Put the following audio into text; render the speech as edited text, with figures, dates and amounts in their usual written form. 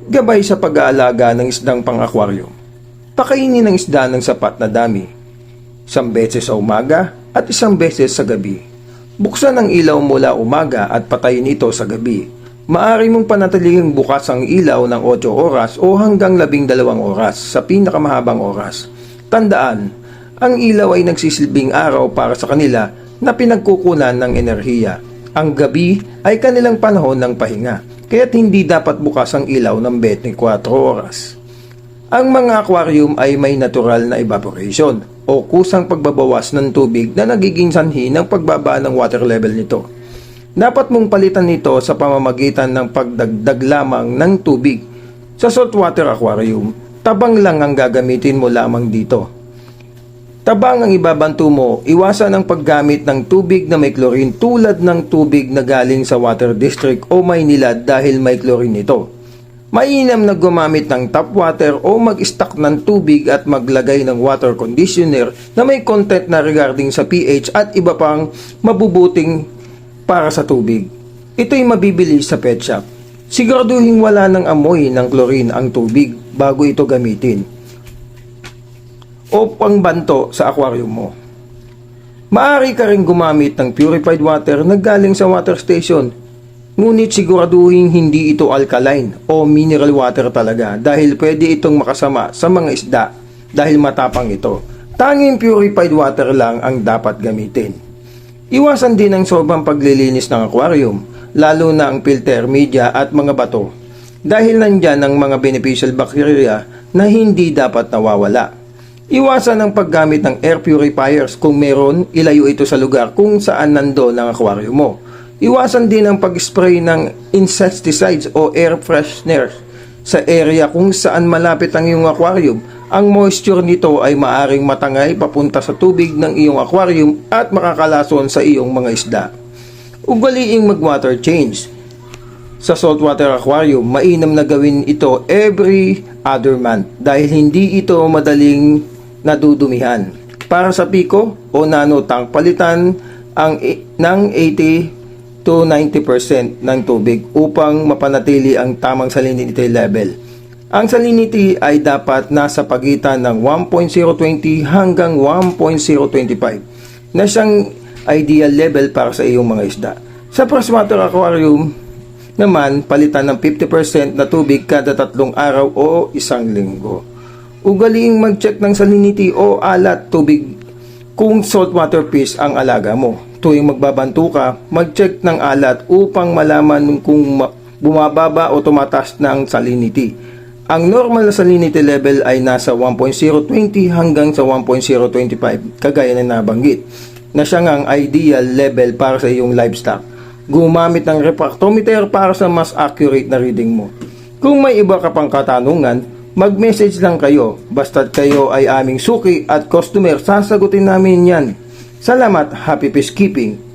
Gabay sa pag-aalaga ng isdang pang-aquarium. Pakainin ng isda ng sapat na dami. 1 beses sa umaga at 1 beses sa gabi. Buksan ang ilaw mula umaga at patayin ito sa gabi. Maaari mong panatiling bukas ang ilaw ng 8 oras o hanggang 12 oras sa pinakamahabang oras. Tandaan, ang ilaw ay nagsisilbing araw para sa kanila na pinagkukunan ng enerhiya. Ang gabi ay kanilang panahon ng pahinga, kaya't hindi dapat bukas ang ilaw ng 24 oras. Ang mga aquarium ay may natural na evaporation o kusang pagbabawas ng tubig na nagiging sanhi ng pagbaba ng water level nito. Dapat mong palitan ito sa pamamagitan ng pagdagdag lamang ng tubig. Sa saltwater aquarium, tabang lang ang gagamitin mo lamang dito. Tabang ang ibabanto mo, iwasan ang paggamit ng tubig na may chlorine tulad ng tubig na galing sa Water District o Maynila dahil may chlorine ito. Mainam na gumamit ng tap water o mag-stock ng tubig at maglagay ng water conditioner na may content na regarding sa pH at iba pang mabubuting para sa tubig. Ito'y mabibili sa pet shop. Siguraduhin wala ng amoy ng chlorine ang tubig bago ito gamitin o pangbanto sa aquarium mo. Maaari ka rin gumamit ng purified water na galing sa water station. Ngunit siguraduhin hindi ito alkaline o mineral water talaga dahil pwede itong makasama sa mga isda dahil matapang ito. Tanging purified water lang ang dapat gamitin. Iwasan din ang sobrang paglilinis ng aquarium, lalo na ang filter, media at mga bato dahil nandyan ang mga beneficial bacteria na hindi dapat nawawala. Iwasan ang paggamit ng air purifiers kung meron, ilayo ito sa lugar kung saan nandoon ang aquarium mo. Iwasan din ang pag-spray ng insecticides o air fresheners sa area kung saan malapit ang iyong aquarium. Ang moisture nito ay maaring matangay papunta sa tubig ng iyong aquarium at makakalason sa iyong mga isda. Ugaliing mag-water change. Sa saltwater aquarium, mainam na gawin ito every other month dahil hindi ito madaling nadudumihan. Para sa pico o nano tank, palitan ng 80 to 90% ng tubig upang mapanatili ang tamang salinity level. Ang salinity ay dapat nasa pagitan ng 1.020 hanggang 1.025 na siyang ideal level para sa iyong mga isda. Sa freshwater aquarium naman, palitan ng 50% na tubig kada 3 araw o 1 linggo. Ugaliing mag-check ng salinity o alat tubig kung saltwater fish ang alaga mo. Tuwing magbabanto ka, mag-check ng alat upang malaman kung bumababa o tumataas na ang salinity. Ang normal na salinity level ay nasa 1.020 hanggang sa 1.025, kagaya na nabanggit, na siya ang ideal level para sa iyong livestock. Gumamit ng refractometer para sa mas accurate na reading mo. Kung may iba ka pang katanungan, mag-message lang kayo. Basta't kayo ay aming suki at customer, sasagutin namin yan. Salamat, happy peacekeeping!